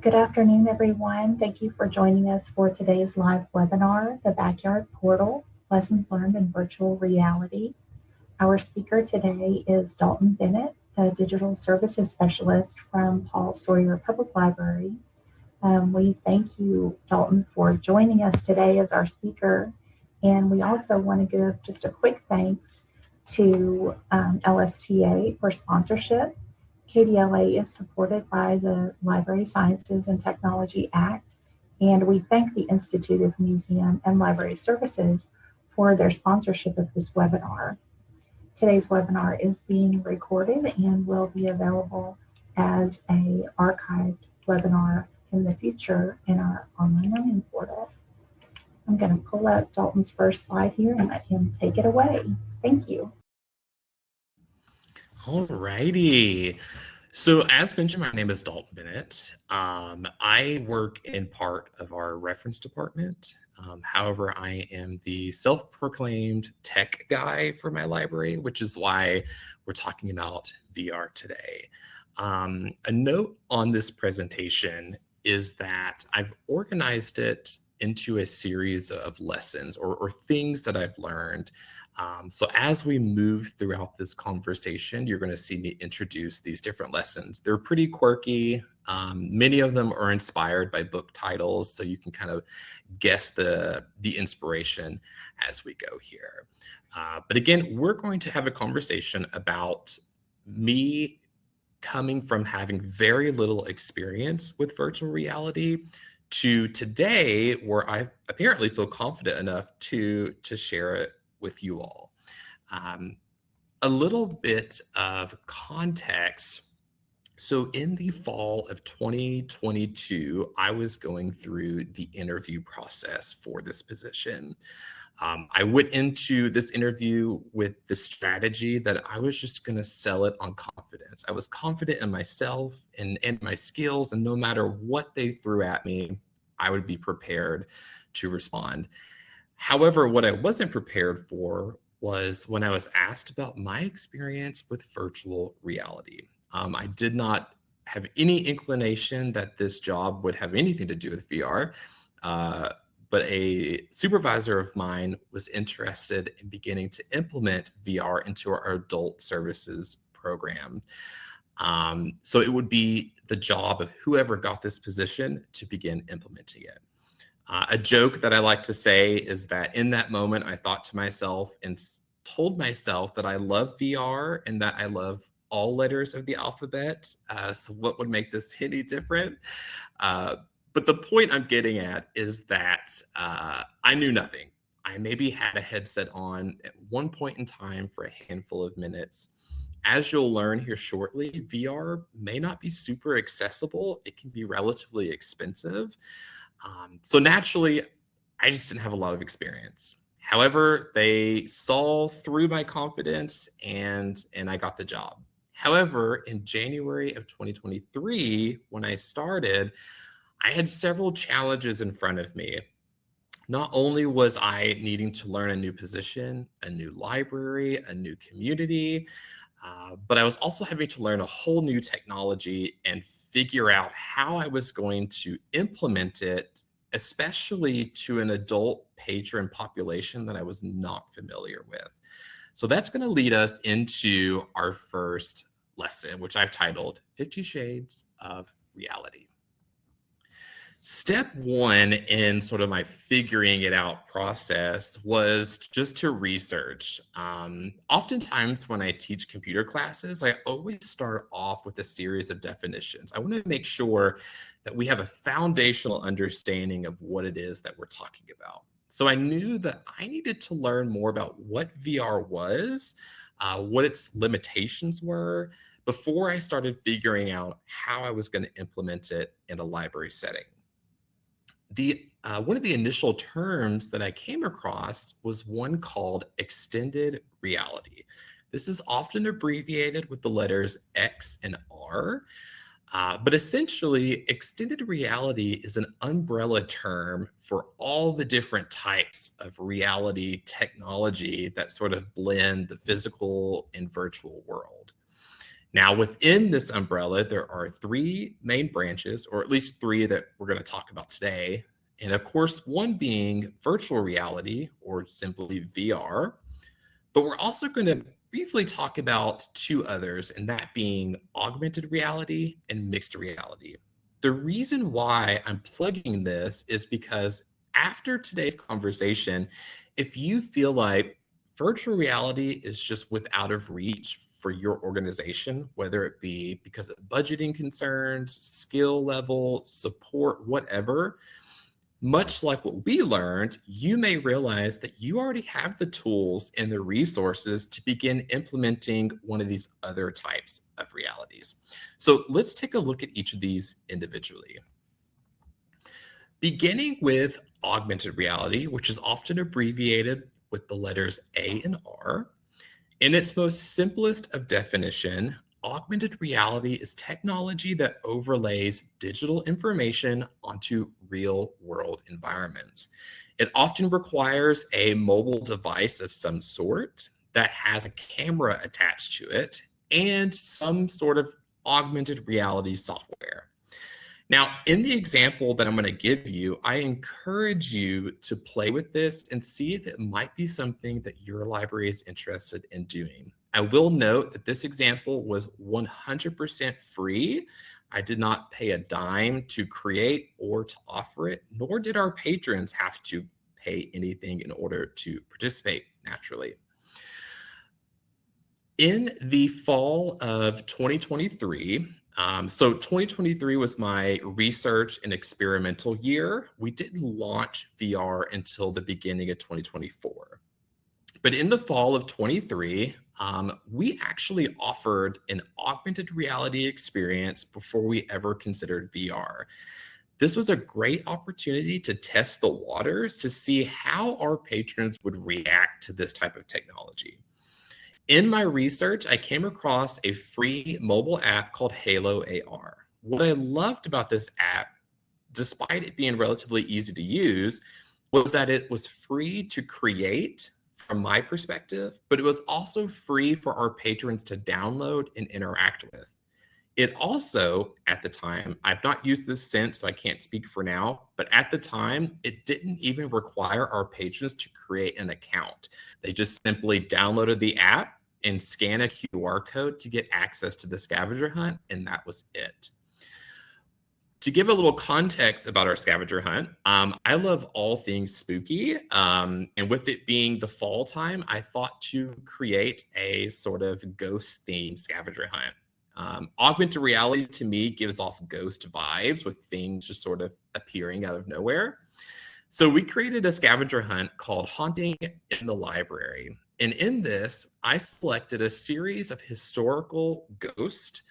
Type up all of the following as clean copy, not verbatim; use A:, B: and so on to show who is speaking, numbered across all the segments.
A: Good afternoon, everyone. Thank you for joining us for today's live webinar, The Backyard Portal, Lessons Learned in Virtual Reality. Our speaker today is Dalton Bennett, a Digital Services Specialist from Paul Sawyier Public Library. We thank you, Dalton, for joining us today as our speaker. And we also want to give just a quick thanks to LSTA for sponsorship. KDLA is supported by the Library Sciences and Technology Act, and we thank the Institute of Museum and Library Services for their sponsorship of this webinar. Today's webinar is being recorded and will be available as an archived webinar in the future in our online learning portal. I'm going to pull up Dalton's first slide here and let him take it away. Thank you.
B: Alrighty. So as mentioned, my name is Dalton Bennett. I work in part of our reference department. However, I am the self-proclaimed tech guy for my library, which is why we're talking about VR today. A note on this presentation is that I've organized it into a series of lessons or things that I've learned. So as we move throughout this conversation, you're going to see me introduce these different lessons. They're pretty quirky. Many of them are inspired by book titles, so you can kind of guess the inspiration as we go here. But again, we're going to have a conversation about me coming from having very little experience with virtual reality to today, where I apparently feel confident enough to share it with you all. A little bit of context. So in the fall of 2022, I was going through the interview process for this position. I went into this interview with the strategy that I was just going to sell it on confidence. I was confident in myself and my skills, and no matter what they threw at me, I would be prepared to respond. However, what I wasn't prepared for was when I was asked about my experience with virtual reality. I did not have any inclination that this job would have anything to do with VR. But a supervisor of mine was interested in beginning to implement VR into our adult services program. So it would be the job of whoever got this position to begin implementing it. A joke that I like to say is that in that moment, I thought to myself and told myself that I love VR and that I love all letters of the alphabet. So what would make this any different? But the point I'm getting at is that I knew nothing. I maybe had a headset on at one point in time for a handful of minutes. As you'll learn here shortly, VR may not be super accessible. It can be relatively expensive. So naturally, I just didn't have a lot of experience. However, they saw through my confidence and I got the job. However, in January of 2023, when I started, I had several challenges in front of me. Not only was I needing to learn a new position, a new library, a new community, but I was also having to learn a whole new technology and figure out how I was going to implement it, especially to an adult patron population that I was not familiar with. So that's going to lead us into our first lesson, which I've titled 50 Shades of Reality. Step one in sort of my figuring it out process was just to research. Oftentimes when I teach computer classes, I always start off with a series of definitions. I want to make sure that we have a foundational understanding of what it is that we're talking about. So I knew that I needed to learn more about what VR was, what its limitations were, before I started figuring out how I was going to implement it in a library setting. One of the initial terms that I came across was one called extended reality. This is often abbreviated with the letters X and R, but essentially extended reality is an umbrella term for all the different types of reality technology that sort of blend the physical and virtual world. Now, within this umbrella, there are three main branches, or at least three that we're going to talk about today. And of course, one being virtual reality, or simply VR. But we're also going to briefly talk about two others, and that being augmented reality and mixed reality. The reason why I'm plugging this is because after today's conversation, if you feel like virtual reality is just without of reach for your organization, whether it be because of budgeting concerns, skill level, support, whatever, much like what we learned, you may realize that you already have the tools and the resources to begin implementing one of these other types of realities. So let's take a look at each of these individually. Beginning with augmented reality, which is often abbreviated with the letters A and R. In its most simplest of definition, augmented reality is technology that overlays digital information onto real-world environments. It often requires a mobile device of some sort that has a camera attached to it and some sort of augmented reality software. Now, in the example that I'm going to give you, I encourage you to play with this and see if it might be something that your library is interested in doing. I will note that this example was 100% free. I did not pay a dime to create or to offer it, nor did our patrons have to pay anything in order to participate naturally. In the fall of 2023, so 2023 was my research and experimental year. We didn't launch VR until the beginning of 2024. But in the fall of 23, we actually offered an augmented reality experience before we ever considered VR. This was a great opportunity to test the waters to see how our patrons would react to this type of technology. In my research, I came across a free mobile app called Halo AR. What I loved about this app, despite it being relatively easy to use, was that it was free to create from my perspective, but it was also free for our patrons to download and interact with. It also, at the time, I've not used this since, so I can't speak for now, but at the time, it didn't even require our patrons to create an account. They just simply downloaded the app and scan a QR code to get access to the scavenger hunt, and that was it. To give a little context about our scavenger hunt, I love all things spooky, and with it being the fall time, I thought to create a sort of ghost-themed scavenger hunt. Augmented reality to me gives off ghost vibes with things just sort of appearing out of nowhere. So we created a scavenger hunt called Haunting in the Library. And in this, I selected a series of historical ghosts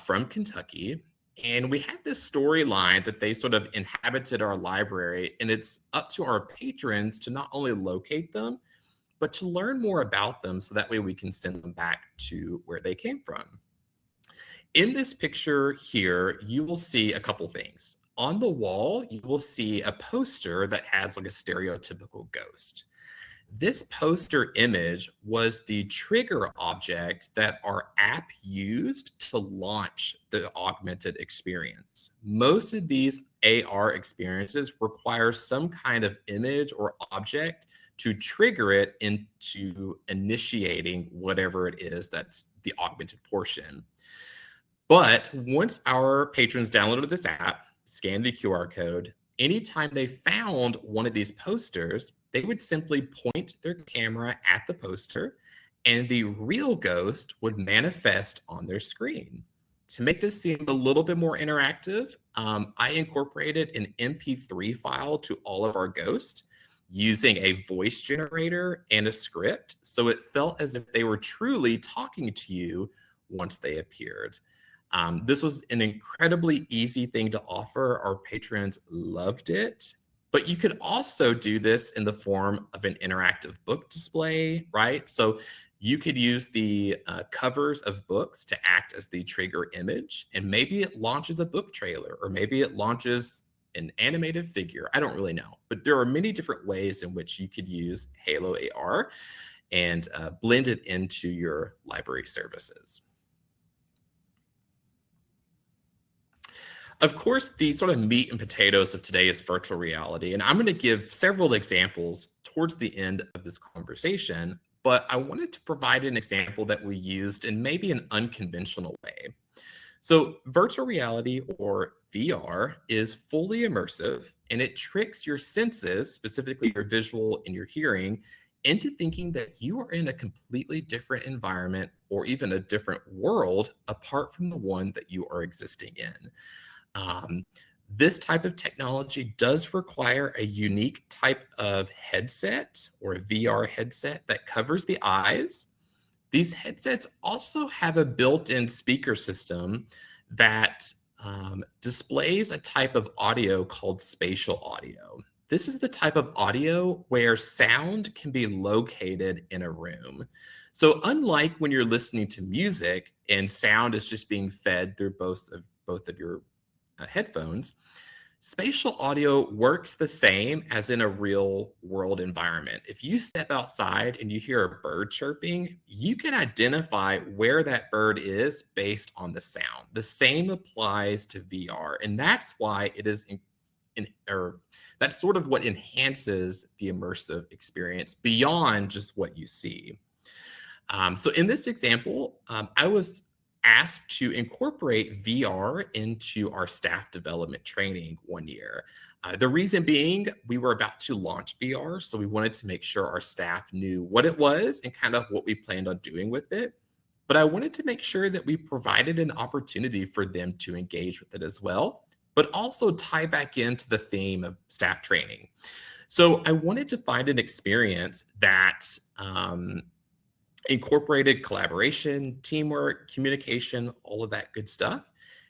B: from Kentucky. And we had this storyline that they sort of inhabited our library. And it's up to our patrons to not only locate them, but to learn more about them so that way we can send them back to where they came from. In this picture here, you will see a couple things. On the wall, you will see a poster that has like a stereotypical ghost. This poster image was the trigger object that our app used to launch the augmented experience. Most of these AR experiences require some kind of image or object to trigger it into initiating whatever it is that's the augmented portion. But once our patrons downloaded this app, scanned the QR code, anytime they found one of these posters, they would simply point their camera at the poster and the real ghost would manifest on their screen. To make this seem a little bit more interactive, I incorporated an MP3 file to all of our ghosts using a voice generator and a script, so it felt as if they were truly talking to you once they appeared. This was an incredibly easy thing to offer. Our patrons loved it. But you could also do this in the form of an interactive book display, right? So you could use the covers of books to act as the trigger image, and maybe it launches a book trailer, or maybe it launches an animated figure. I don't really know. But there are many different ways in which you could use Halo AR and blend it into your library services. Of course, the sort of meat and potatoes of today is virtual reality, and I'm going to give several examples towards the end of this conversation, but I wanted to provide an example that we used in maybe an unconventional way. So, virtual reality, or VR, is fully immersive, and it tricks your senses, specifically your visual and your hearing, into thinking that you are in a completely different environment or even a different world apart from the one that you are existing in. Um, this type of technology does require a unique type of headset, or a VR headset, that covers the eyes. These headsets also have a built-in speaker system that displays a type of audio called spatial audio. This is the type of audio where sound can be located in a room. So unlike when you're listening to music and sound is just being fed through both of your headphones, spatial audio works the same as in a real world environment. If you step outside and you hear a bird chirping, you can identify where that bird is based on the sound. The same applies to VR, and that's why it is that's sort of what enhances the immersive experience beyond just what you see. So in this example, I was asked to incorporate VR into our staff development training one year. The reason being, we were about to launch VR, so we wanted to make sure our staff knew what it was and kind of what we planned on doing with it. But I wanted to make sure that we provided an opportunity for them to engage with it as well, but also tie back into the theme of staff training. So I wanted to find an experience that incorporated collaboration, teamwork, communication, all of that good stuff.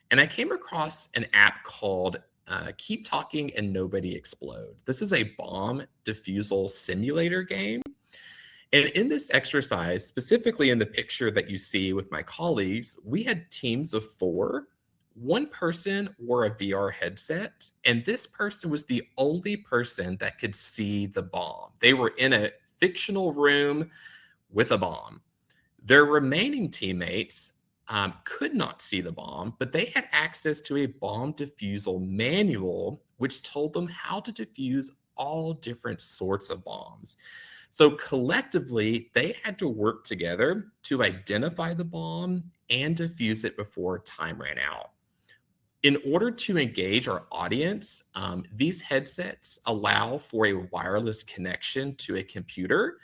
B: And I came across an app called Keep Talking and Nobody Explodes. This is a bomb defusal simulator game. And in this exercise, specifically in the picture that you see with my colleagues, we had teams of 4. One person wore a VR headset, and this person was the only person that could see the bomb. They were in a fictional room with a bomb. Their remaining teammates could not see the bomb, but they had access to a bomb defusal manual, which told them how to defuse all different sorts of bombs. So collectively, they had to work together to identify the bomb and defuse it before time ran out. In order to engage our audience, these headsets allow for a wireless connection to a computer,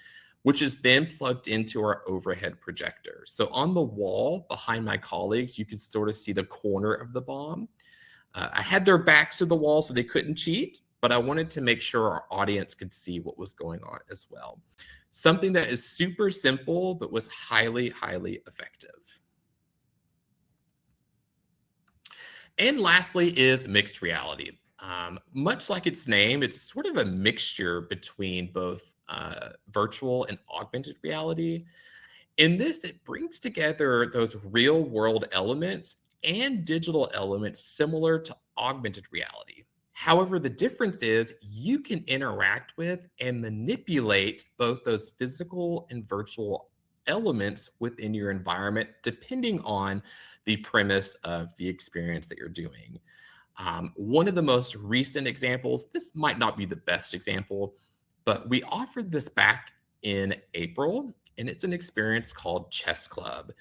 B: which is then plugged into our overhead projector. So on the wall behind my colleagues, you can sort of see the corner of the bomb. I had their backs to the wall so they couldn't cheat, but I wanted to make sure our audience could see what was going on as well. Something that is super simple, but was highly, highly effective. And lastly is mixed reality. Much like its name, it's sort of a mixture between both virtual and augmented reality. In this, it brings together those real world elements and digital elements similar to augmented reality. However, the difference is you can interact with and manipulate both those physical and virtual elements within your environment, depending on the premise of the experience that you're doing. One of the most recent examples, this might not be the best example, but we offered this back in April, and it's an experience called Chess Club.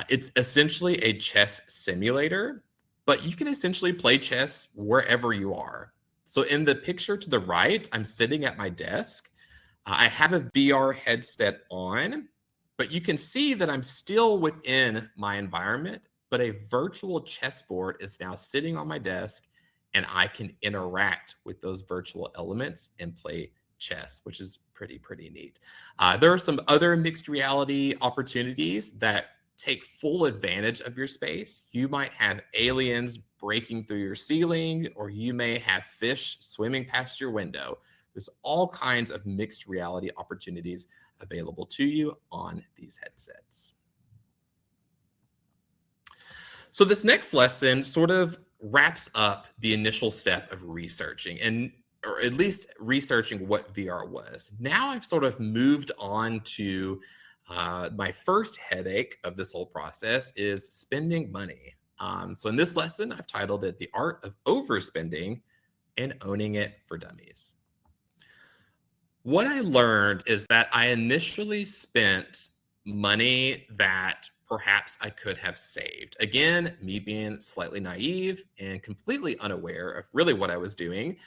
B: It's essentially a chess simulator, but you can essentially play chess wherever you are. So in the picture to the right, I'm sitting at my desk. I have a VR headset on, but you can see that I'm still within my environment, but a virtual chessboard is now sitting on my desk, and I can interact with those virtual elements and play chess, which is pretty neat. There are some other mixed reality opportunities that take full advantage of your space. You might have aliens breaking through your ceiling, or you may have fish swimming past your window. There's all kinds of mixed reality opportunities available to you on these headsets. So this next lesson sort of wraps up the initial step of researching, or at least researching what VR was. Now I've sort of moved on to my first headache of this whole process is spending money. So in this lesson, I've titled it The Art of Overspending and Owning It for Dummies. What I learned is that I initially spent money that perhaps I could have saved. Again, me being slightly naive and completely unaware of really what I was doing,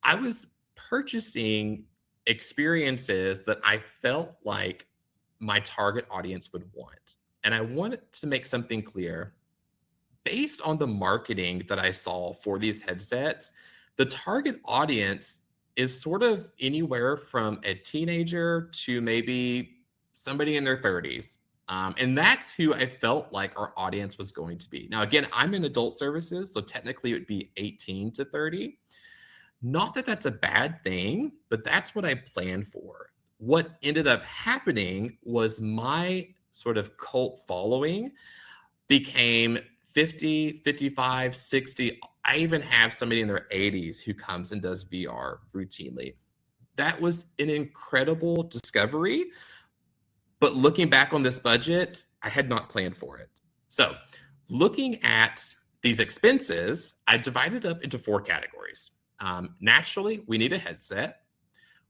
B: I was purchasing experiences that I felt like my target audience would want. And I wanted to make something clear. Based on the marketing that I saw for these headsets, the target audience is sort of anywhere from a teenager to maybe somebody in their 30s. And that's who I felt like our audience was going to be. Now, again, I'm in adult services, so technically it would be 18 to 30. Not that that's a bad thing, but that's what I planned for. What ended up happening was my sort of cult following became 50, 55, 60. I even have somebody in their 80s who comes and does VR routinely. That was an incredible discovery. But looking back on this budget, I had not planned for it. So, looking at these expenses, I divided up into 4 categories. Naturally, we need a headset.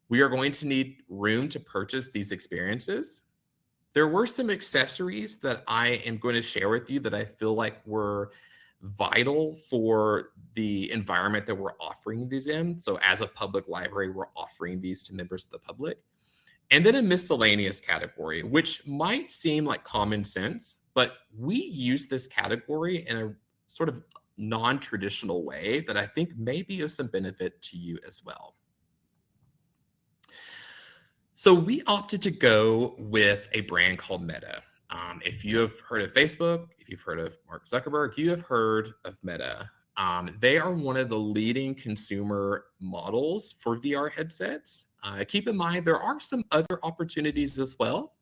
B: We are going to need room to purchase these experiences. There were some accessories that I am going to share with you that I feel like were vital for the environment that we're offering these in. So as a public library, we're offering these to members of the public. And then a miscellaneous category, which might seem like common sense, but we use this category in a sort of non-traditional way that I think may be of some benefit to you as well. So we opted to go with a brand called Meta. If you have heard of Facebook, if you've heard of Mark Zuckerberg, you have heard of Meta. They are one of the leading consumer models for VR headsets. Keep in mind, there are some other opportunities as well.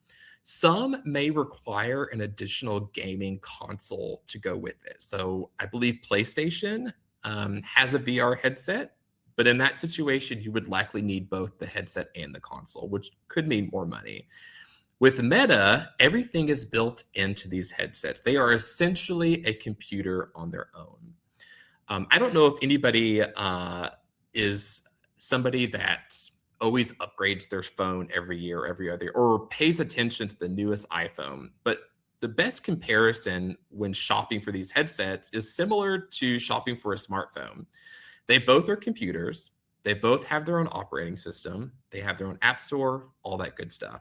B: Some may require an additional gaming console to go with it. So I believe PlayStation has a VR headset. But in that situation, you would likely need both the headset and the console, which could mean more money. With Meta, everything is built into these headsets. They are essentially a computer on their own. I don't know if anybody is somebody that always upgrades their phone every year or every other year, or pays attention to the newest iPhone, but the best comparison when shopping for these headsets is similar to shopping for a smartphone. They both are computers. They both have their own operating system. They have their own app store, all that good stuff.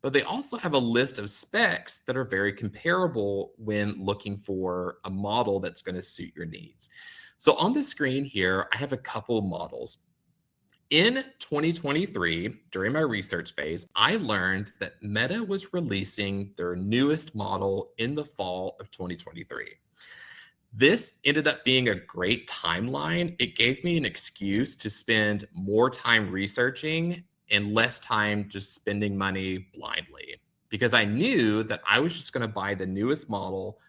B: But they also have a list of specs that are very comparable when looking for a model that's going to suit your needs. So on the screen here, I have a couple models. In 2023, during my research phase, I learned that Meta was releasing their newest model in the fall of 2023. This ended up being a great timeline. It gave me an excuse to spend more time researching and less time just spending money blindly, because I knew that I was just going to buy the newest model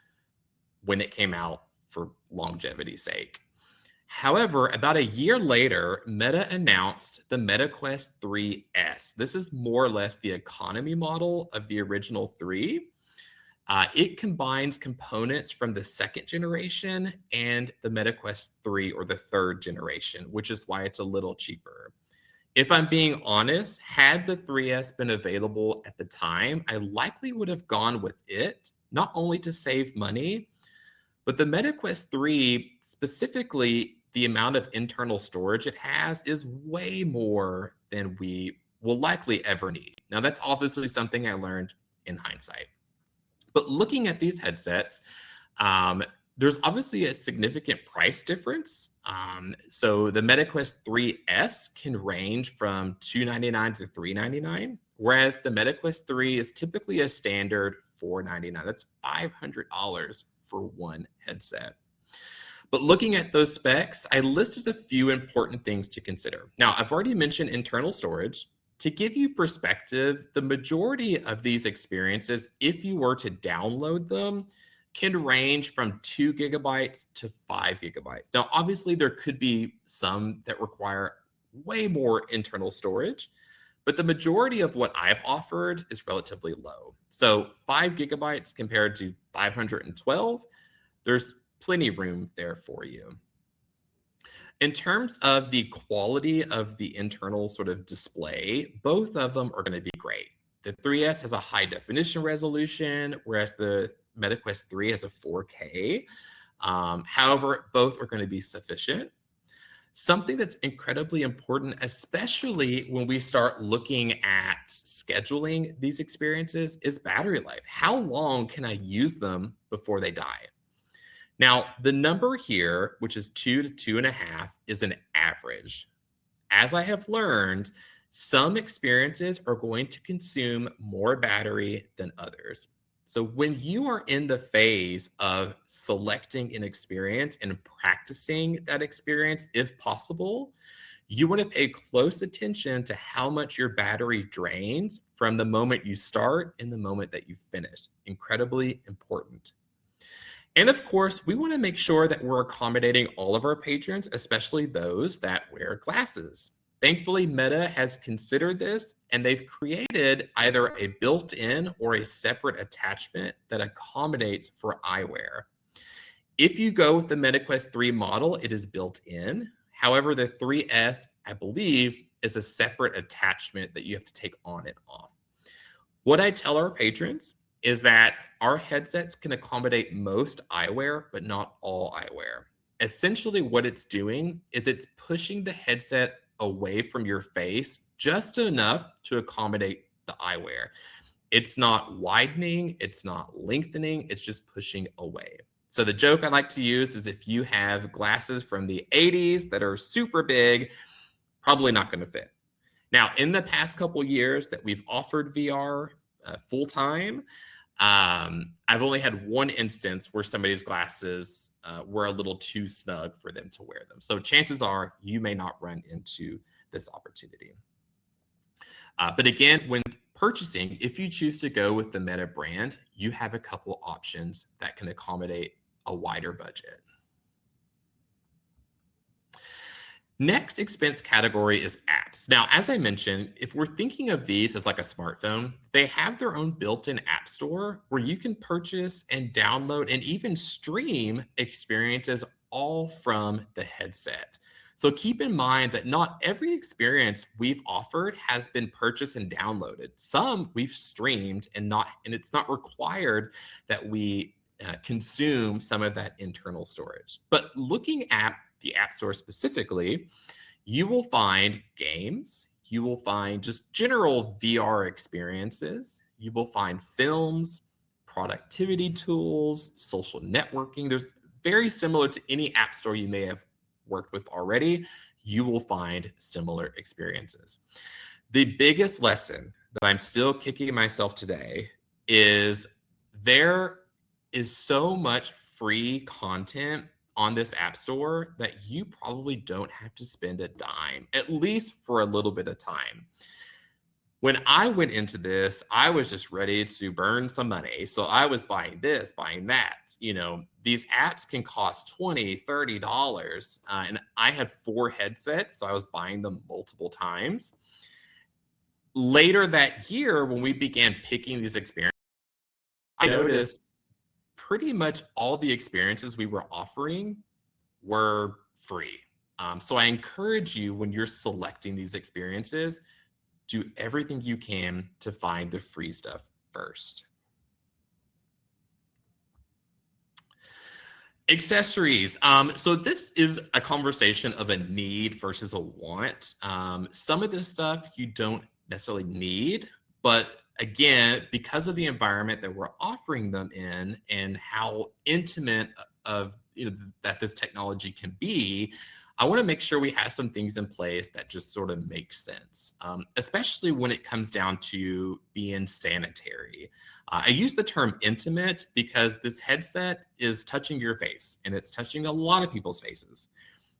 B: when it came out for longevity's sake. However, about a year later, Meta announced the MetaQuest 3S. This is more or less the economy model of the original 3. It combines components from the 2nd generation and the MetaQuest 3, or the 3rd generation, which is why it's a little cheaper. If I'm being honest, had the 3S been available at the time, I likely would have gone with it, not only to save money, but the MetaQuest 3, specifically the amount of internal storage it has, is way more than we will likely ever need. Now, that's obviously something I learned in hindsight. But looking at these headsets, there's obviously a significant price difference. So the MetaQuest 3S can range from $299 to $399, whereas the MetaQuest 3 is typically a standard $499. That's $500 for one headset. But looking at those specs, I listed a few important things to consider. Now, I've already mentioned internal storage. To give you perspective, the majority of these experiences, if you were to download them, can range from 2 gigabytes to 5 gigabytes. Now, obviously, there could be some that require way more internal storage, but the majority of what I've offered is relatively low. So 5 gigabytes compared to 512, there's plenty room there for you. In terms of the quality of the internal sort of display, both of them are going to be great. The 3S has a high definition resolution, whereas the MetaQuest 3 has a 4K. However, both are going to be sufficient. Something that's incredibly important, especially when we start looking at scheduling these experiences, is battery life. How long can I use them before they die? Now, the number here, which is 2 to 2.5, is an average. As I have learned, some experiences are going to consume more battery than others. So when you are in the phase of selecting an experience and practicing that experience, if possible, you want to pay close attention to how much your battery drains from the moment you start and the moment that you finish. Incredibly important. And of course, we want to make sure that we're accommodating all of our patrons, especially those that wear glasses. Thankfully, Meta has considered this, and they've created either a built-in or a separate attachment that accommodates for eyewear. If you go with the MetaQuest 3 model, it is built in. However, the 3S, I believe, is a separate attachment that you have to take on and off. What I tell our patrons is that our headsets can accommodate most eyewear, but not all eyewear. Essentially, what it's doing is it's pushing the headset away from your face just enough to accommodate the eyewear. It's not widening, it's not lengthening, it's just pushing away. So the joke I like to use is if you have glasses from the 80s that are super big, probably not going to fit. Now, in the past couple years that we've offered VR full time, I've only had one instance where somebody's glasses were a little too snug for them to wear them. So chances are you may not run into this opportunity. But again, when purchasing, if you choose to go with the Meta brand, you have a couple options that can accommodate a wider budget. Next expense category is apps. Now, as I mentioned, if we're thinking of these as like a smartphone, they have their own built-in app store where you can purchase and download and even stream experiences all from the headset. So keep in mind that not every experience we've offered has been purchased and downloaded. Some we've streamed and it's not required that we consume some of that internal storage. But looking at the App Store specifically, you will find games, you will find just general VR experiences, you will find films, productivity tools, social networking. There's very similar to any App Store you may have worked with already, you will find similar experiences. The biggest lesson that I'm still kicking myself today is there is so much free content on this app store that you probably don't have to spend a dime, at least for a little bit of time. When I went into this, I was just ready to burn some money. So I was buying this, buying that. You know, these apps can cost $20, $30. And I had 4 headsets, so I was buying them multiple times. Later that year, when we began picking these experiences, I noticed pretty much all the experiences we were offering were free. So I encourage you, when you're selecting these experiences, do everything you can to find the free stuff first. Accessories. So this is a conversation of a need versus a want. Some of this stuff you don't necessarily need, but again, because of the environment that we're offering them in and how intimate of that this technology can be, I want to make sure we have some things in place that just sort of make sense, especially when it comes down to being sanitary. I use the term intimate because this headset is touching your face and it's touching a lot of people's faces.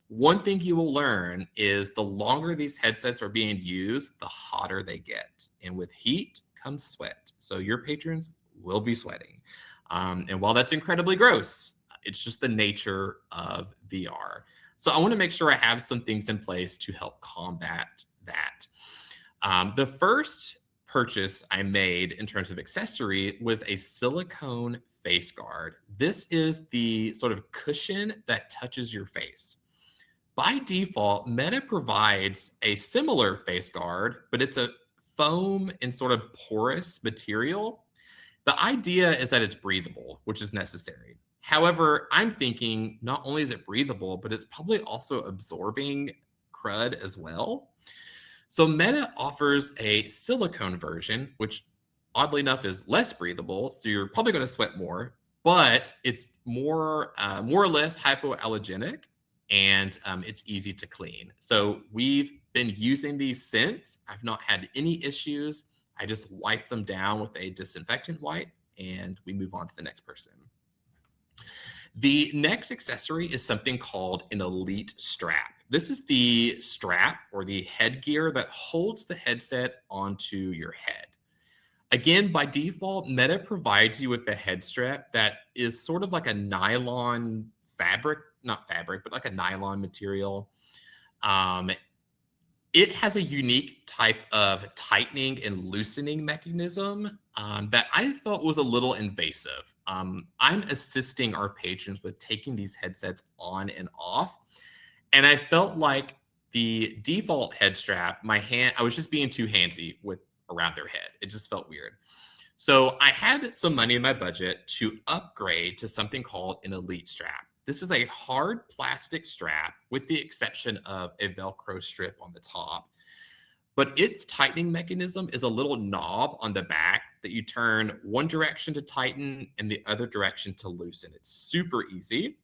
B: One thing you will learn is the longer these headsets are being used, the hotter they get. And with heat comes sweat. So your patrons will be sweating. And while that's incredibly gross, it's just the nature of VR. So I want to make sure I have some things in place to help combat that. The first purchase I made in terms of accessory was a silicone face guard. This is the sort of cushion that touches your face. By default, Meta provides a similar face guard, but it's a foam and sort of porous material. The idea is that it's breathable, which is necessary. However, I'm thinking not only is it breathable, but it's probably also absorbing crud as well. So Meta offers a silicone version, which oddly enough is less breathable, so you're probably going to sweat more, but it's more or less hypoallergenic, and it's easy to clean. So we've been using these since. I've not had any issues. I just wipe them down with a disinfectant wipe, and we move on to the next person. The next accessory is something called an elite strap. This is the strap or the headgear that holds the headset onto your head. Again, by default, Meta provides you with a head strap that is sort of like a nylon fabric, not fabric, but like a nylon material. It has a unique type of tightening and loosening mechanism that I felt was a little invasive. I'm assisting our patrons with taking these headsets on and off, and I felt like the default head strap, I was just being too handsy with around their head. It just felt weird. So I had some money in my budget to upgrade to something called an elite strap. This is a hard plastic strap with the exception of a Velcro strip on the top. But its tightening mechanism is a little knob on the back that you turn one direction to tighten and the other direction to loosen. It's super easy.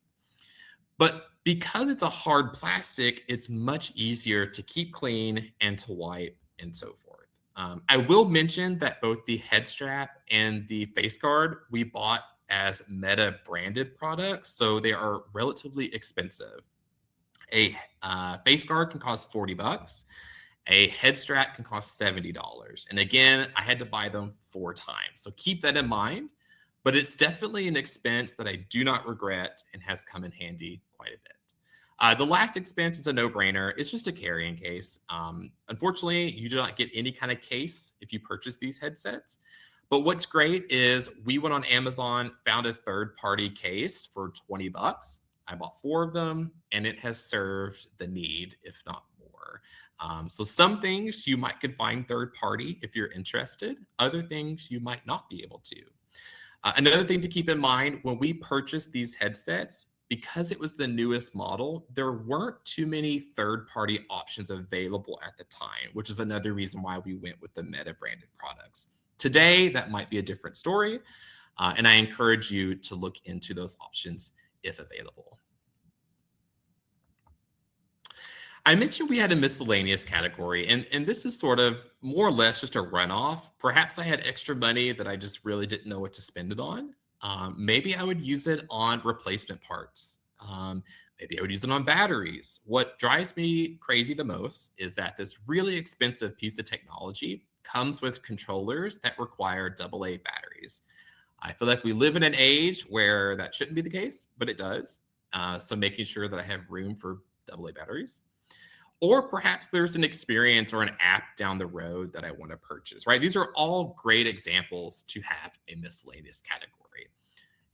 B: But because it's a hard plastic, it's much easier to keep clean and to wipe and so forth. I will mention that both the head strap and the face guard we bought as Meta branded products, so they are relatively expensive. A face guard can cost $40. A head strap can cost $70. And again, I had to buy them 4 times. So keep that in mind, but it's definitely an expense that I do not regret and has come in handy quite a bit. The last expense is a no-brainer. It's just a carrying case. Unfortunately, you do not get any kind of case if you purchase these headsets. But what's great is we went on Amazon, found a third-party case for $20. I bought 4 of them, and it has served the need, if not more. So some things you could find third-party if you're interested. Other things you might not be able to. Another thing to keep in mind, when we purchased these headsets, because it was the newest model, there weren't too many third-party options available at the time, which is another reason why we went with the Meta branded products. Today, that might be a different story, and I encourage you to look into those options if available. I mentioned we had a miscellaneous category, and this is sort of more or less just a runoff. Perhaps I had extra money that I just really didn't know what to spend it on. Maybe I would use it on replacement parts. Maybe I would use it on batteries. What drives me crazy the most is that this really expensive piece of technology comes with controllers that require AA batteries. I feel like we live in an age where that shouldn't be the case, but it does. So making sure that I have room for AA batteries. Or perhaps there's an experience or an app down the road that I want to purchase, right? These are all great examples to have a miscellaneous category.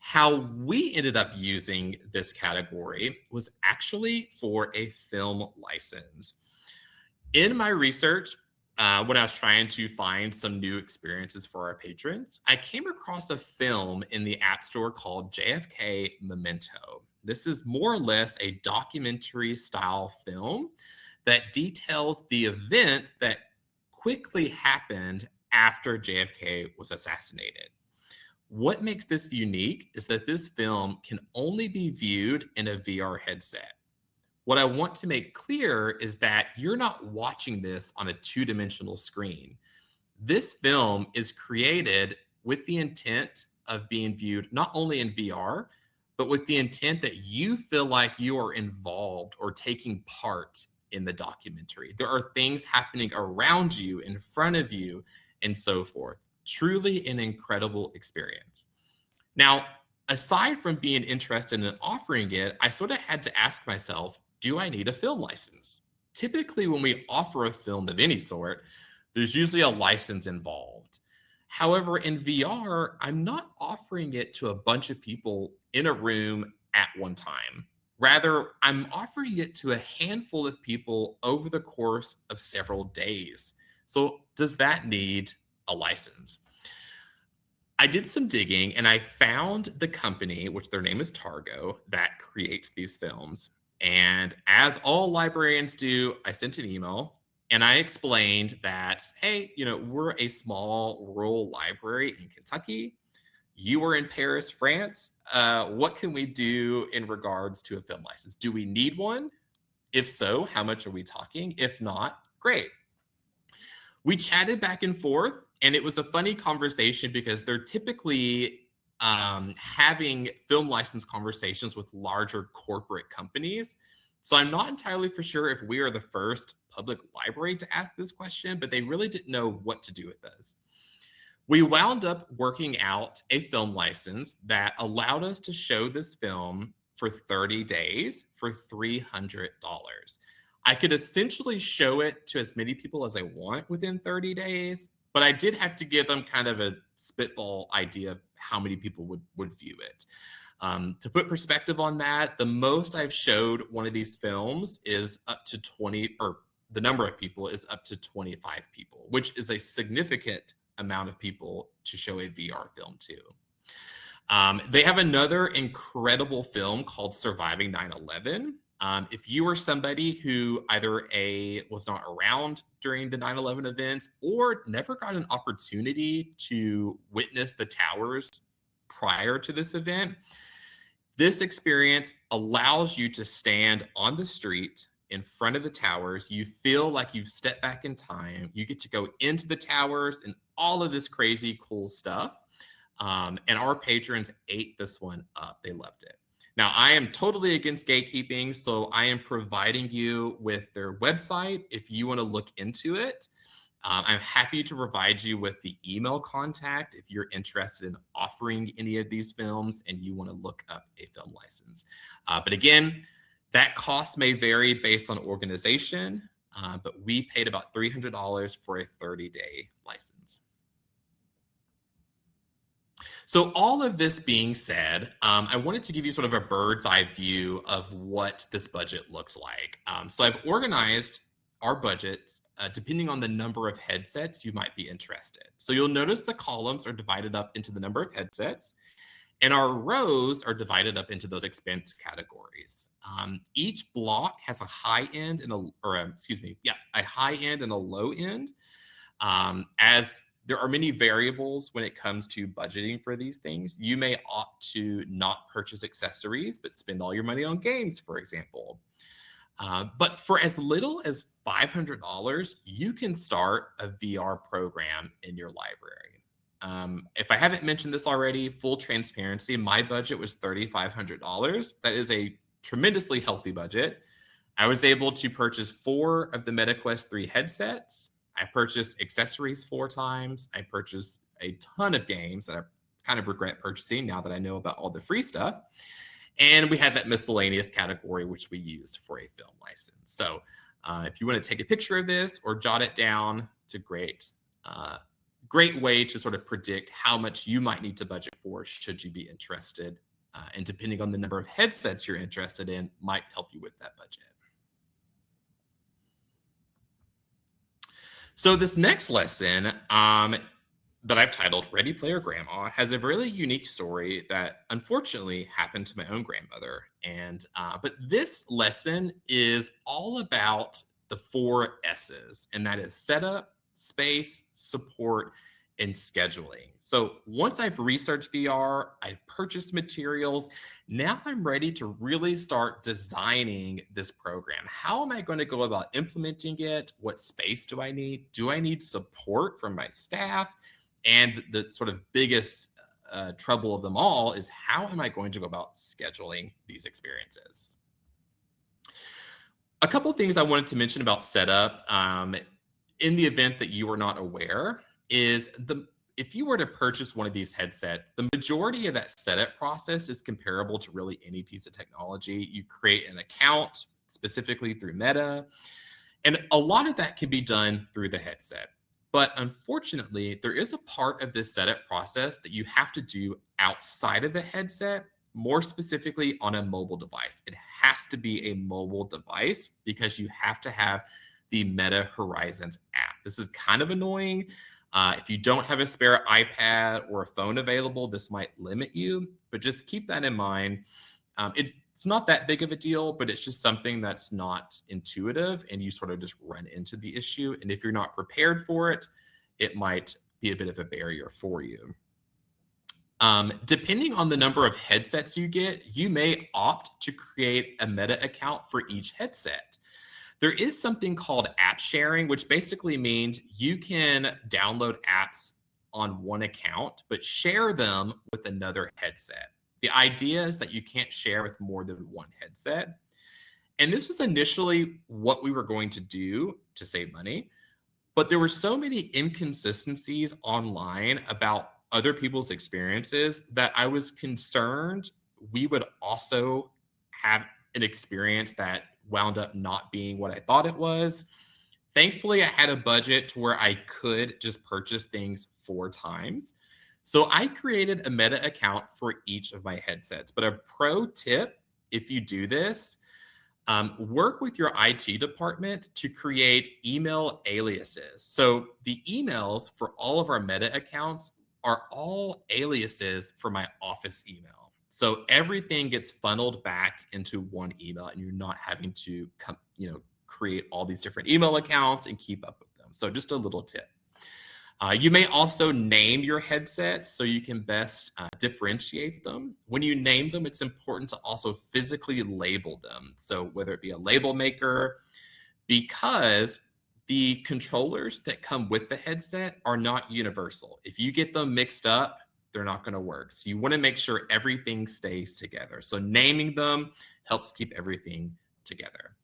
B: How we ended up using this category was actually for a film license. In my research, when I was trying to find some new experiences for our patrons, I came across a film in the App Store called JFK Memento. This is more or less a documentary style film that details the event that quickly happened after JFK was assassinated. What makes this unique is that this film can only be viewed in a VR headset. What I want to make clear is that you're not watching this on a 2-dimensional screen. This film is created with the intent of being viewed not only in VR, but with the intent that you feel like you are involved or taking part in the documentary. There are things happening around you, in front of you, and so forth. Truly an incredible experience. Now, aside from being interested in offering it, I sort of had to ask myself, do I need a film license? Typically, when we offer a film of any sort, there's usually a license involved. However, in VR, I'm not offering it to a bunch of people in a room at one time. Rather, I'm offering it to a handful of people over the course of several days. So, does that need a license? I did some digging and I found the company, which their name is Targo, that creates these films. And as all librarians do, I sent an email and I explained that, hey, we're a small rural library in Kentucky. You are in Paris, France. What can we do in regards to a film license? Do we need one? If so, how much are we talking? If not, great. We chatted back and forth, and it was a funny conversation because they're typically having film license conversations with larger corporate companies. So I'm not entirely for sure if we are the first public library to ask this question, but they really didn't know what to do with us. We wound up working out a film license that allowed us to show this film for 30 days for $300. I could essentially show it to as many people as I want within 30 days, but I did have to give them kind of a spitball idea of how many people would view it. To put perspective on that, the most I've showed one of these films is up to 20, or the number of people is up to 25 people, which is a significant amount of people to show a VR film to. They have another incredible film called Surviving 9/11. If you are somebody who either was not around during the 9/11 events or never got an opportunity to witness the towers prior to this event, this experience allows you to stand on the street in front of the towers. You feel like you've stepped back in time. You get to go into the towers and all of this crazy cool stuff. And our patrons ate this one up. They loved it. Now, I am totally against gatekeeping, so I am providing you with their website if you want to look into it. I'm happy to provide you with the email contact if you're interested in offering any of these films and you want to look up a film license. But again, that cost may vary based on organization, but we paid about $300 for a 30-day license. So all of this being said, I wanted to give you sort of a bird's eye view of what this budget looks like. So I've organized our budget depending on the number of headsets you might be interested. So you'll notice the columns are divided up into the number of headsets, and our rows are divided up into those expense categories. Each block has a high end and a high end and a low end. As there are many variables when it comes to budgeting for these things. You may opt to not purchase accessories, but spend all your money on games, for example. But for as little as $500, you can start a VR program in your library. If I haven't mentioned this already, full transparency, my budget was $3,500. That is a tremendously healthy budget. I was able to purchase 4 of the MetaQuest 3 headsets. I purchased accessories 4 times. I purchased a ton of games that I kind of regret purchasing now that I know about all the free stuff. And we had that miscellaneous category, which we used for a film license. So if you want to take a picture of this or jot it down, it's a great way to sort of predict how much you might need to budget for should you be interested. And depending on the number of headsets you're interested in, might help you with that budget. So this next lesson that I've titled Ready Player Grandma has a really unique story that unfortunately happened to my own grandmother. And but this lesson is all about the 4 S's, and that is setup, space, support, and scheduling. So once I've researched VR, I've purchased materials, now I'm ready to really start designing this program. How am I going to go about implementing it? What space do I need? Do I need support from my staff? And the sort of biggest trouble of them all is how am I going to go about scheduling these experiences? A couple of things I wanted to mention about setup in the event that you are not aware is if you were to purchase one of these headsets, the majority of that setup process is comparable to really any piece of technology. You create an account specifically through Meta, and a lot of that can be done through the headset. But unfortunately, there is a part of this setup process that you have to do outside of the headset, more specifically on a mobile device. It has to be a mobile device because you have to have the Meta Horizons app. This is kind of annoying. If you don't have a spare iPad or a phone available, this might limit you, but just keep that in mind. It's not that big of a deal, but it's just something that's not intuitive and you sort of just run into the issue. And if you're not prepared for it, it might be a bit of a barrier for you. Depending on the number of headsets you get, you may opt to create a Meta account for each headset. There is something called app sharing, which basically means you can download apps on one account, but share them with another headset. The idea is that you can't share with more than one headset. And this was initially what we were going to do to save money, but there were so many inconsistencies online about other people's experiences that I was concerned we would also have an experience that wound up not being what I thought it was. Thankfully, I had a budget to where I could just purchase things 4 times. So I created a Meta account for each of my headsets. But a pro tip, if you do this, work with your IT department to create email aliases. So the emails for all of our Meta accounts are all aliases for my office email. So everything gets funneled back into one email and you're not having to create all these different email accounts and keep up with them. So just a little tip. You may also name your headsets so you can best differentiate them. When you name them, it's important to also physically label them. So whether it be a label maker, because the controllers that come with the headset are not universal. If you get them mixed up, they're not going to work. So you want to make sure everything stays together. So naming them helps keep everything together.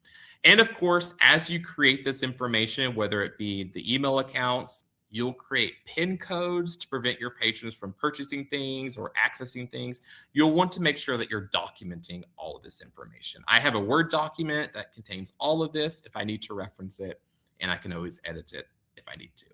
B: And of course, as you create this information, whether it be the email accounts, you'll create PIN codes to prevent your patrons from purchasing things or accessing things. You'll want to make sure that you're documenting all of this information. I have a Word document that contains all of this if I need to reference it, and I can always edit it if I need to.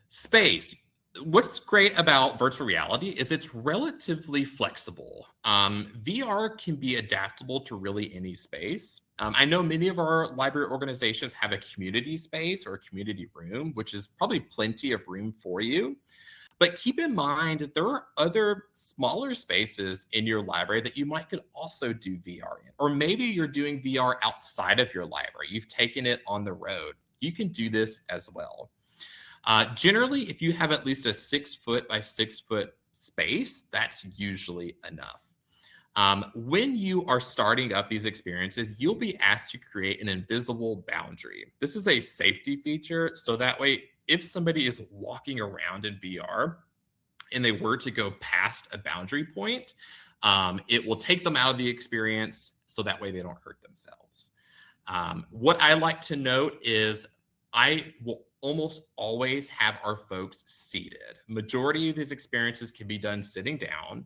B: Space. What's great about virtual reality is it's relatively flexible. VR can be adaptable to really any space. I know many of our library organizations have a community space or a community room, which is probably plenty of room for you. But keep in mind that there are other smaller spaces in your library that you could also do VR in. Or maybe you're doing VR outside of your library. You've taken it on the road. You can do this as well. Generally, if you have at least a 6-foot by 6-foot space, that's usually enough. When you are starting up these experiences, you'll be asked to create an invisible boundary. This is a safety feature, so that way, if somebody is walking around in VR and they were to go past a boundary point, it will take them out of the experience, so that way they don't hurt themselves. What I like to note is I will almost always have our folks seated. Majority of these experiences can be done sitting down.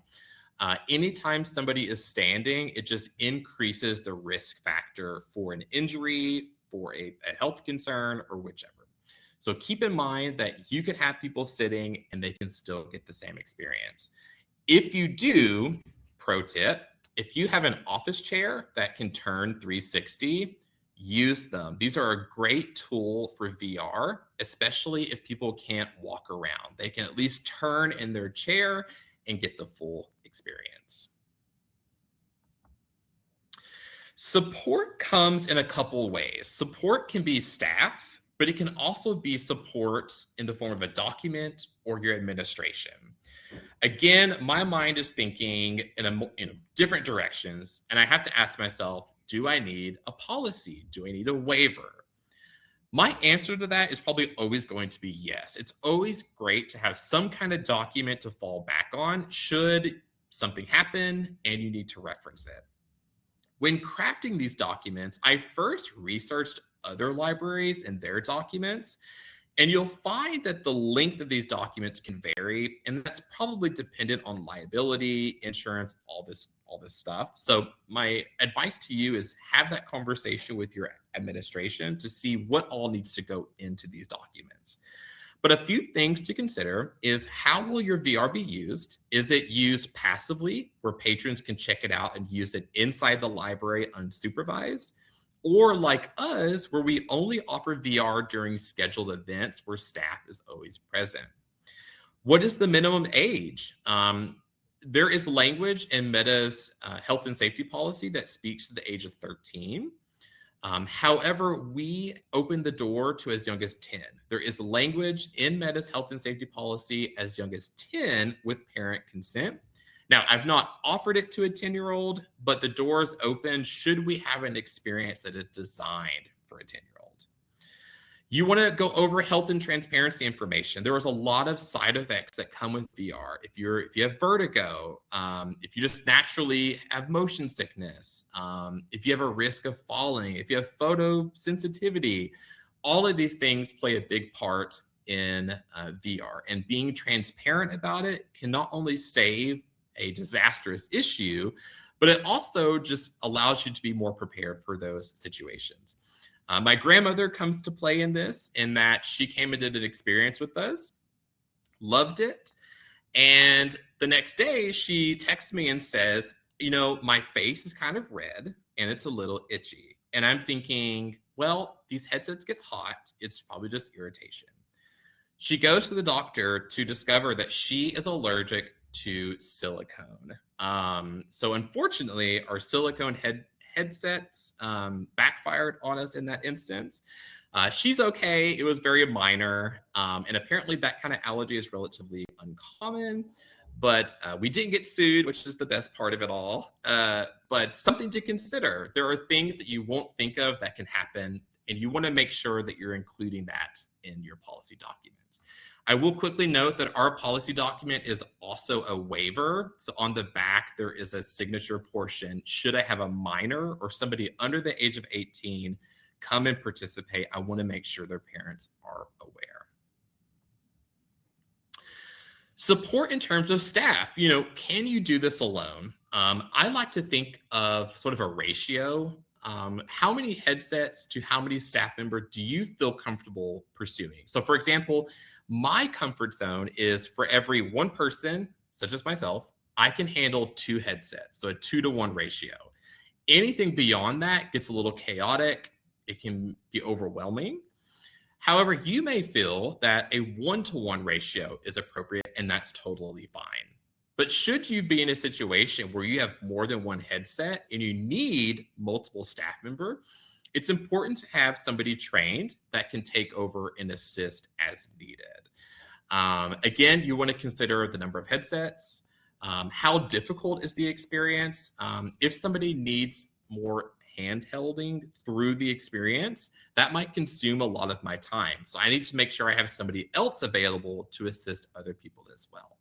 B: Anytime somebody is standing, it just increases the risk factor for an injury, for a health concern, or whichever. So keep in mind that you can have people sitting and they can still get the same experience. If you do, pro tip, if you have an office chair that can turn 360, use them. These are a great tool for VR, especially if people can't walk around. They can at least turn in their chair and get the full experience. Support comes in a couple ways. Support can be staff, but it can also be support in the form of a document or your administration. Again, my mind is thinking in different directions, and I have to ask myself, do I need a policy? Do I need a waiver? My answer to that is probably always going to be yes. It's always great to have some kind of document to fall back on should something happen and you need to reference it. When crafting these documents, I first researched other libraries and their documents, And you'll find that the length of these documents can vary, and that's probably dependent on liability, insurance, all this stuff. So my advice to you is have that conversation with your administration to see what all needs to go into these documents. But a few things to consider is, how will your VR be used? Is it used passively, where patrons can check it out and use it inside the library unsupervised? Or like us, where we only offer VR during scheduled events where staff is always present? What is the minimum age? There is language in Meta's health and safety policy that speaks to the age of 13. However, we open the door to as young as 10. There is language in Meta's health and safety policy as young as 10 with parent consent. Now, I've not offered it to a 10-year-old, but the door is open should we have an experience that is designed for a 10-year-old. You want to go over health and transparency information. There is a lot of side effects that come with VR. If you have vertigo, if you just naturally have motion sickness, if you have a risk of falling, if you have photosensitivity, all of these things play a big part in VR. And being transparent about it can not only save a disastrous issue, but it also just allows you to be more prepared for those situations. My grandmother comes to play in this, in that she came and did an experience with us, loved it, and the next day she texts me and says, you know, my face is kind of red and it's a little itchy. And I'm thinking, well, these headsets get hot, it's probably just irritation. She goes to the doctor to discover that she is allergic to silicone. So unfortunately, our silicone headsets backfired on us in that instance. She's okay. It was very minor. And apparently that kind of allergy is relatively uncommon, but we didn't get sued, which is the best part of it all. But something to consider. There are things that you won't think of that can happen, and you want to make sure that you're including that in your policy documents. I will quickly note that our policy document is also a waiver. So on the back, there is a signature portion. Should I have a minor or somebody under the age of 18 come and participate, I want to make sure their parents are aware. Support in terms of staff. You know, can you do this alone? I like to think of sort of a ratio. How many headsets to how many staff member do you feel comfortable pursuing? So for example, my comfort zone is for every one person, such as myself, I can handle 2 headsets, so a 2-to-1 ratio. Anything beyond that gets a little chaotic. It can be overwhelming. However, you may feel that a 1-to-1 ratio is appropriate, and that's totally fine. But should you be in a situation where you have more than one headset and you need multiple staff members, it's important to have somebody trained that can take over and assist as needed. Again, you want to consider the number of headsets, how difficult is the experience. If somebody needs more handholding through the experience, that might consume a lot of my time. So I need to make sure I have somebody else available to assist other people as well.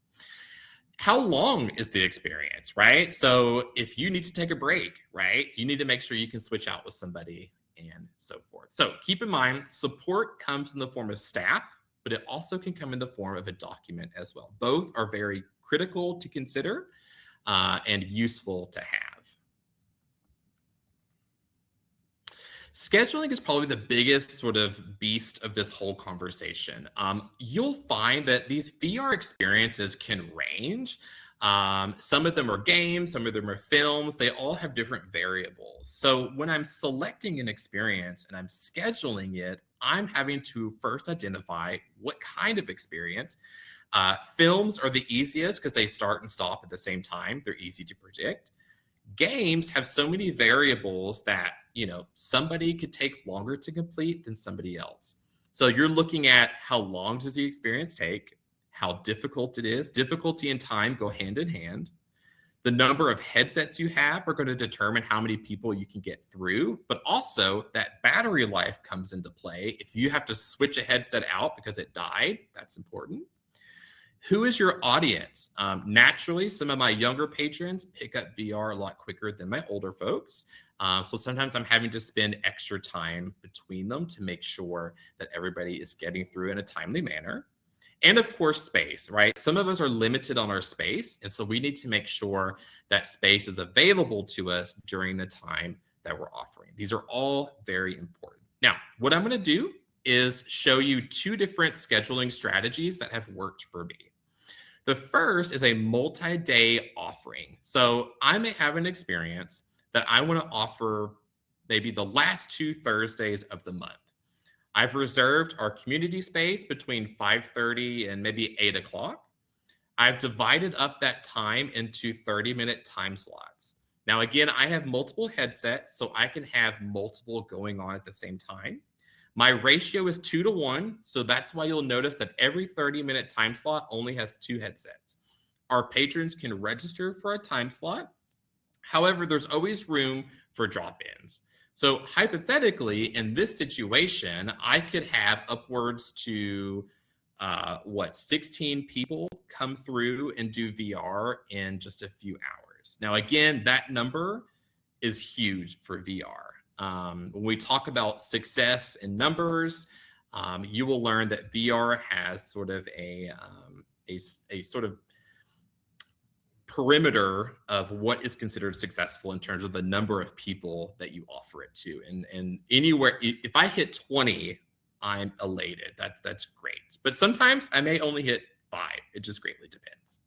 B: How long is the experience, right? So if you need to take a break, right, you need to make sure you can switch out with somebody and so forth. So keep in mind, support comes in the form of staff, but it also can come in the form of a document as well. Both are very critical to consider and useful to have. Scheduling is probably the biggest sort of beast of this whole conversation. You'll find that these VR experiences can range. Some of them are games, some of them are films. They all have different variables. So when I'm selecting an experience and I'm scheduling it, I'm having to first identify what kind of experience. Films are the easiest because they start and stop at the same time. They're easy to predict. Games have so many variables that, you know, somebody could take longer to complete than somebody else. So you're looking at how long does the experience take, how difficult it is. Difficulty and time go hand in hand. The number of headsets you have are going to determine how many people you can get through, but also that battery life comes into play. If you have to switch a headset out because it died, that's important. Who is your audience? Naturally, some of my younger patrons pick up VR a lot quicker than my older folks. So sometimes I'm having to spend extra time between them to make sure that everybody is getting through in a timely manner. And of course, space, right? Some of us are limited on our space, and so we need to make sure that space is available to us during the time that we're offering. These are all very important. Now, what I'm going to do is show you two different scheduling strategies that have worked for me. The first is a multi-day offering. So I may have an experience that I want to offer maybe the last 2 Thursdays of the month. I've reserved our community space between 5:30 and maybe 8 o'clock. I've divided up that time into 30-minute time slots. Now, again, I have multiple headsets, so I can have multiple going on at the same time. My ratio is 2 to 1, so that's why you'll notice that every 30-minute time slot only has 2 headsets. Our patrons can register for a time slot. However, there's always room for drop-ins. So hypothetically, in this situation, I could have upwards to 16 people come through and do VR in just a few hours. Now, again, that number is huge for VR. When we talk about success in numbers, you will learn that VR has sort of a sort of perimeter of what is considered successful in terms of the number of people that you offer it to. And anywhere, if I hit 20, I'm elated. That's great. But sometimes I may only hit 5. It just greatly depends.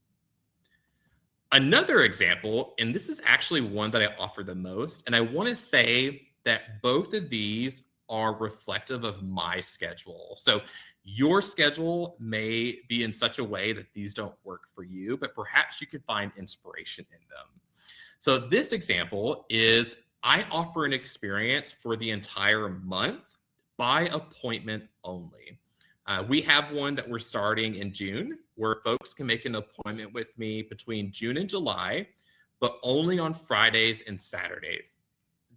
B: Another example, and this is actually one that I offer the most, and I want to say that both of these are reflective of my schedule. So your schedule may be in such a way that these don't work for you, but perhaps you could find inspiration in them. So this example is I offer an experience for the entire month by appointment only. We have one that we're starting in June where folks can make an appointment with me between June and July, but only on Fridays and Saturdays.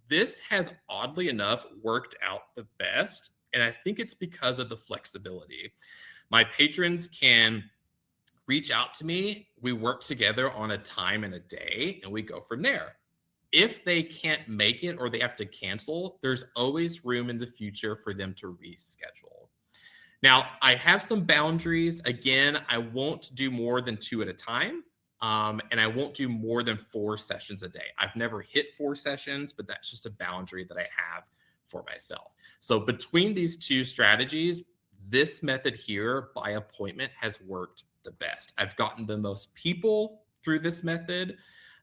B: This has oddly enough worked out the best, and I think it's because of the flexibility. My patrons can reach out to me, we work together on a time and a day, and we go from there. If they can't make it or they have to cancel, there's always room in the future for them to reschedule. Now, I have some boundaries. Again, I won't do more than 2 at a time. And I won't do more than 4 sessions a day. I've never hit 4 sessions, but that's just a boundary that I have for myself. So between these two strategies, this method here by appointment has worked the best. I've gotten the most people through this method,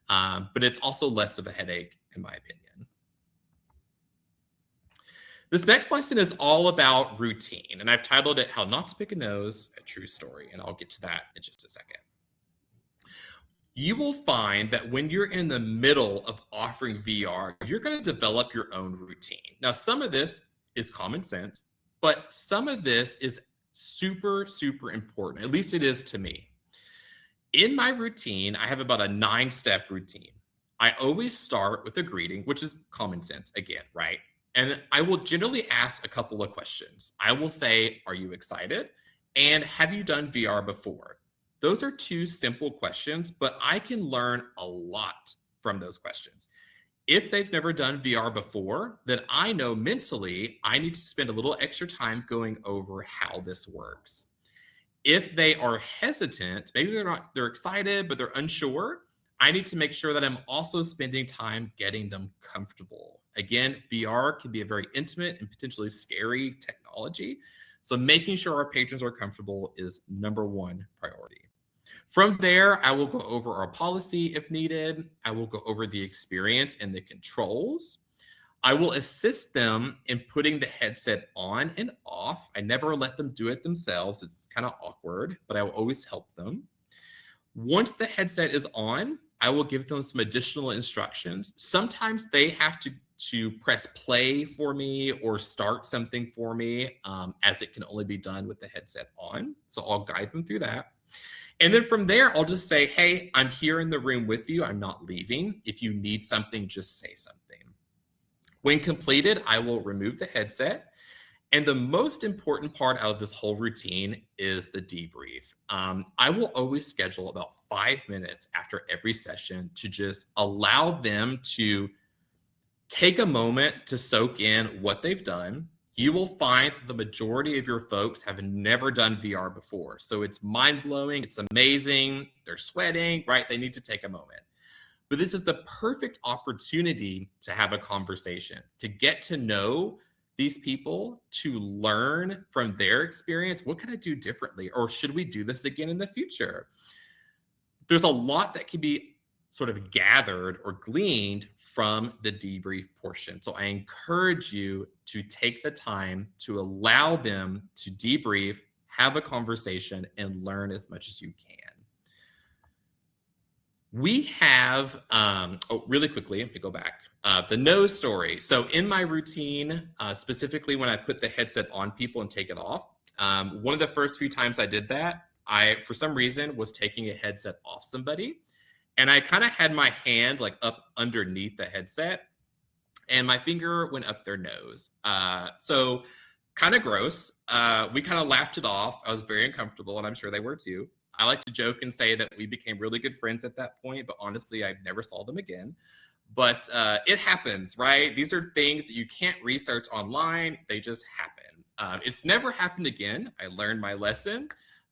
B: but it's also less of a headache in my opinion. This next lesson is all about routine, and I've titled it How Not to Pick a Nose, a True Story, and I'll get to that in just a second. You will find that when you're in the middle of offering VR, you're going to develop your own routine. Now, some of this is common sense, but some of this is super, super important. At least it is to me. In my routine, I have about a 9-step routine. I always start with a greeting, which is common sense again, right? And I will generally ask a couple of questions. I will say, are you excited? And have you done VR before? Those are 2 simple questions, but I can learn a lot from those questions. If they've never done VR before, then I know mentally I need to spend a little extra time going over how this works. If they are hesitant, maybe they're excited, but they're unsure, I need to make sure that I'm also spending time getting them comfortable. Again, VR can be a very intimate and potentially scary technology. So making sure our patrons are comfortable is #1 priority. From there, I will go over our policy if needed. I will go over the experience and the controls. I will assist them in putting the headset on and off. I never let them do it themselves. It's kind of awkward, but I will always help them. Once the headset is on, I will give them some additional instructions. Sometimes they have to press play for me or start something for me, as it can only be done with the headset on. So I'll guide them through that. And then from there, I'll just say, hey, I'm here in the room with you. I'm not leaving. If you need something, just say something. When completed, I will remove the headset And the most important part out of this whole routine is the debrief. I will always schedule about 5 minutes after every session to just allow them to take a moment to soak in what they've done. You will find that the majority of your folks have never done VR before. So it's mind-blowing, it's amazing, they're sweating, right? They need to take a moment. But this is the perfect opportunity to have a conversation, to get to know these people, to learn from their experience. What can I do differently? Or should we do this again in the future? There's a lot that can be sort of gathered or gleaned from the debrief portion. So I encourage you to take the time to allow them to debrief, have a conversation, and learn as much as you can. We have, really quickly, let me go back, the nose story. So in my routine, specifically when I put the headset on people and take it off, one of the first few times I did that, I, for some reason, was taking a headset off somebody. And I kind of had my hand like up underneath the headset and my finger went up their nose. So kind of gross. We kind of laughed it off. I was very uncomfortable and I'm sure they were too. I like to joke and say that we became really good friends at that point, but honestly, I never saw them again. But it happens, right? These are things that you can't research online. They just happen. It's never happened again. I learned my lesson,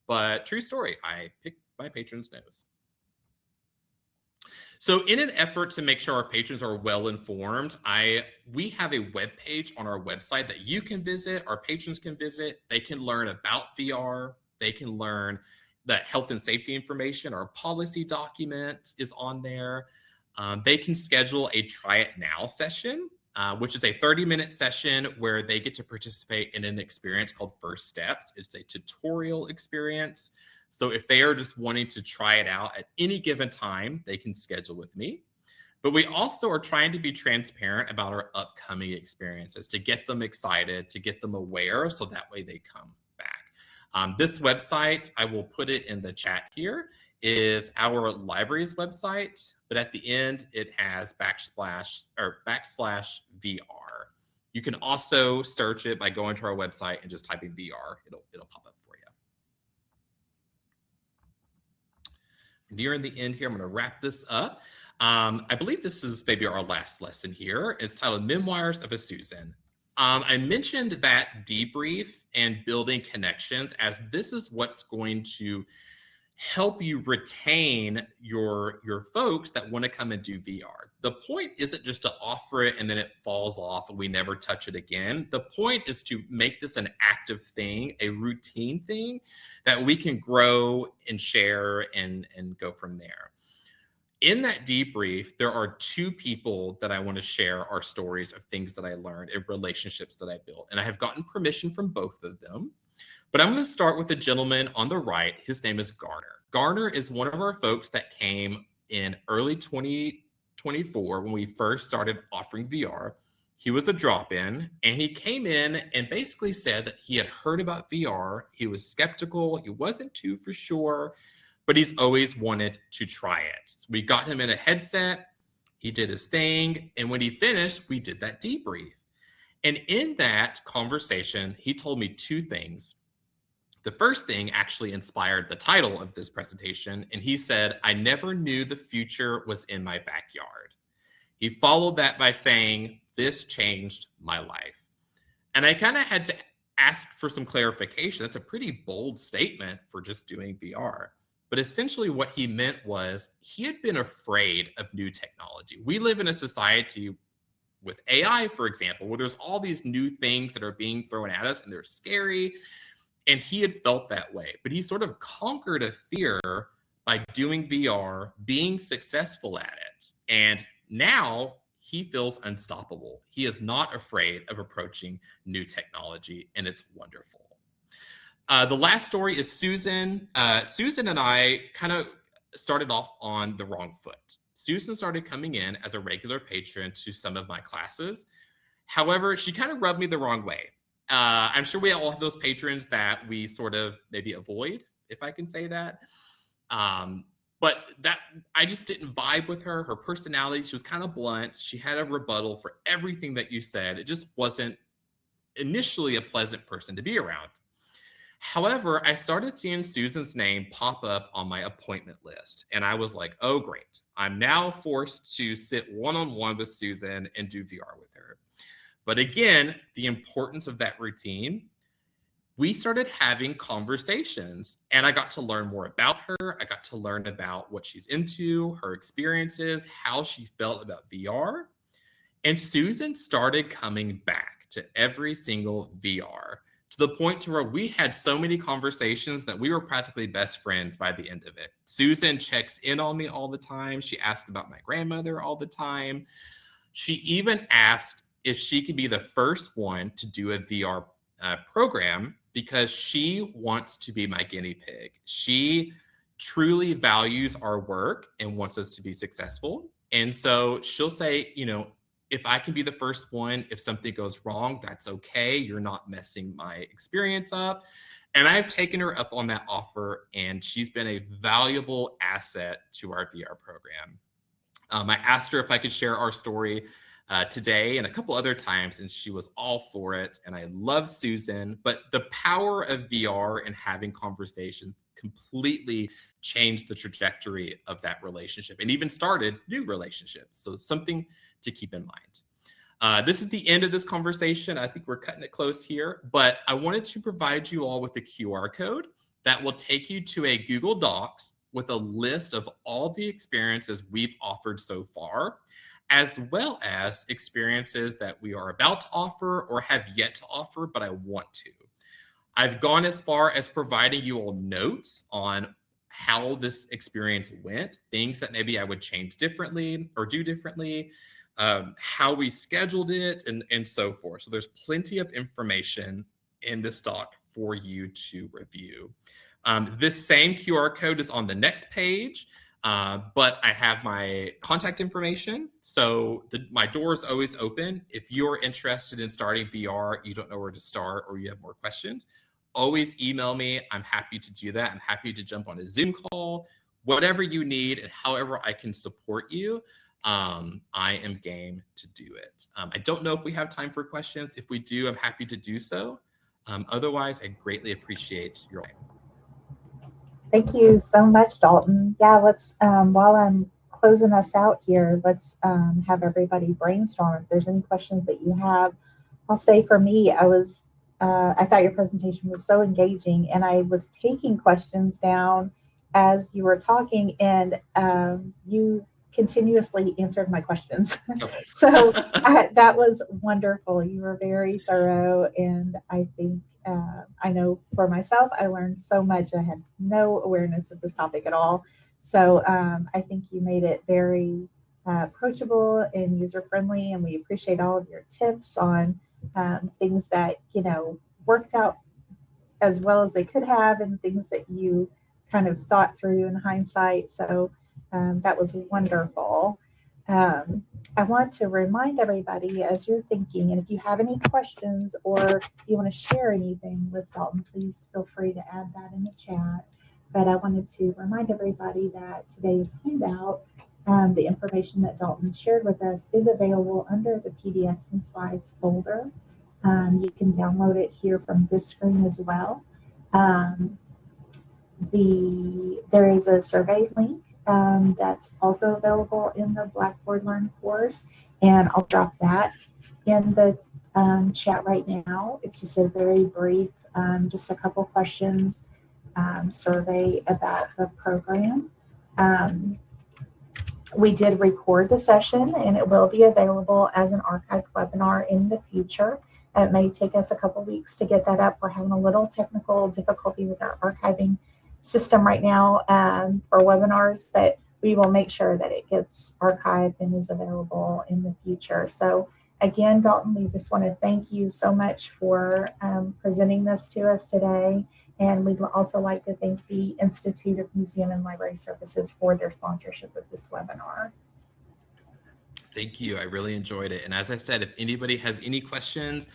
B: but true story, I picked my patron's nose. So in an effort to make sure our patrons are well informed, we have a web page on our website that you can visit, our patrons can visit. They can learn about VR. They can learn the health and safety information. Our policy document is on there. They can schedule a Try It Now session, which is a 30-minute session where they get to participate in an experience called First Steps. It's a tutorial experience. So if they are just wanting to try it out at any given time, they can schedule with me. But we also are trying to be transparent about our upcoming experiences to get them excited, to get them aware, so that way they come back. This website, I will put it in the chat here, is our library's website, but at the end it has /VR. You can also search it by going to our website and just typing VR. It'll pop up for you. Nearing the end here, I'm going to wrap this up. I believe this is maybe our last lesson here. It's titled Memoirs of a Susan. I mentioned that debrief and building connections, as this is what's going to help you retain your folks that want to come and do VR. The point isn't just to offer it and then it falls off and we never touch it again. The point is to make this an active thing, a routine thing that we can grow and share and go from there. In that debrief, there are two people that I want to share our stories of things that I learned and relationships that I built. And I have gotten permission from both of them. But I'm going to start with the gentleman on the right. His name is Garner. Garner is one of our folks that came in early 2024 when we first started offering VR. He was a drop-in, and he came in and basically said that he had heard about VR. He was skeptical. He wasn't too for sure, but he's always wanted to try it. So we got him in a headset. He did his thing, and when he finished, we did that debrief. And in that conversation, he told me two things. The first thing actually inspired the title of this presentation, and he said, "I never knew the future was in my backyard." He followed that by saying, "This changed my life." And I kind of had to ask for some clarification. That's a pretty bold statement for just doing VR. But essentially what he meant was he had been afraid of new technology. We live in a society with AI, for example, where there's all these new things that are being thrown at us and they're scary. And he had felt that way, but he sort of conquered a fear by doing VR, being successful at it. And now he feels unstoppable. He is not afraid of approaching new technology, and it's wonderful. The last story is Susan. Susan and I kind of started off on the wrong foot. Susan started coming in as a regular patron to some of my classes. However, she kind of rubbed me the wrong way. I'm sure we all have those patrons that we sort of maybe avoid, if I can say that. But that I just didn't vibe with her. Her personality, she was kind of blunt. She had a rebuttal for everything that you said. It just wasn't initially a pleasant person to be around. However, I started seeing Susan's name pop up on my appointment list, and I was like, oh, great. I'm now forced to sit one-on-one with Susan and do VR with her. But again, the importance of that routine, we started having conversations, and I got to learn more about her. I got to learn about what she's into, her experiences, how she felt about VR. And Susan started coming back to every single VR, to the point to where we had so many conversations that we were practically best friends by the end of it. Susan checks in on me all the time. She asked about my grandmother all the time. She even asked if she could be the first one to do a VR program because she wants to be my guinea pig. She truly values our work and wants us to be successful. And so she'll say, if I can be the first one, if something goes wrong, that's okay. You're not messing my experience up. And I've taken her up on that offer, and she's been a valuable asset to our VR program. I asked her if I could share our story today and a couple other times, and she was all for it. And I love Susan, but the power of VR and having conversations completely changed the trajectory of that relationship and even started new relationships. So it's something to keep in mind. This is the end of this conversation. I think we're cutting it close here, but I wanted to provide you all with a QR code that will take you to a Google Docs with a list of all the experiences we've offered so far, as well as experiences that we are about to offer or have yet to offer, but I want to. I've gone as far as providing you all notes on how this experience went, things that maybe I would change differently or do differently, how we scheduled it, and so forth. So there's plenty of information in this doc for you to review. This same QR code is on the next page, but I have my contact information. So my door is always open. If you're interested in starting VR, you don't know where to start, or you have more questions, always email me. I'm happy to do that. I'm happy to jump on a Zoom call, whatever you need, and however I can support you. I am game to do it. I don't know if we have time for questions. If we do, I'm happy to do so. Otherwise, I greatly appreciate your time.
A: Thank you so much, Dalton. Yeah, let's, while I'm closing us out here, let's have everybody brainstorm if there's any questions that you have. I'll say for me, I thought your presentation was so engaging, and I was taking questions down as you were talking, and you continuously answered my questions. So that was wonderful. You were very thorough, and I think I know for myself, I learned so much. I had no awareness of this topic at all. So I think you made it very approachable and user-friendly, and we appreciate all of your tips on things that, worked out as well as they could have, and things that you kind of thought through in hindsight. So that was wonderful. I want to remind everybody as you're thinking, and if you have any questions or you want to share anything with Dalton, please feel free to add that in the chat. But I wanted to remind everybody that today's handout, the information that Dalton shared with us, is available under the PDFs and slides folder. You can download it here from this screen as well. There is a survey link that's also available in the Blackboard Learn course, and I'll drop that in the chat right now. It's just a very brief, just a couple questions survey about the program. We did record the session, and it will be available as an archived webinar in the future. It may take us a couple weeks to get that up. We're having a little technical difficulty with our archiving system right now for webinars, but we will make sure that it gets archived and is available in the future. So again, Dalton, we just want to thank you so much for presenting this to us today. And we'd also like to thank the Institute of Museum and Library Services for their sponsorship of this webinar.
B: Thank you. I really enjoyed it. And as I said, if anybody has any questions,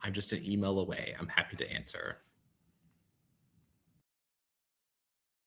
B: I'm just an email away. I'm happy to answer.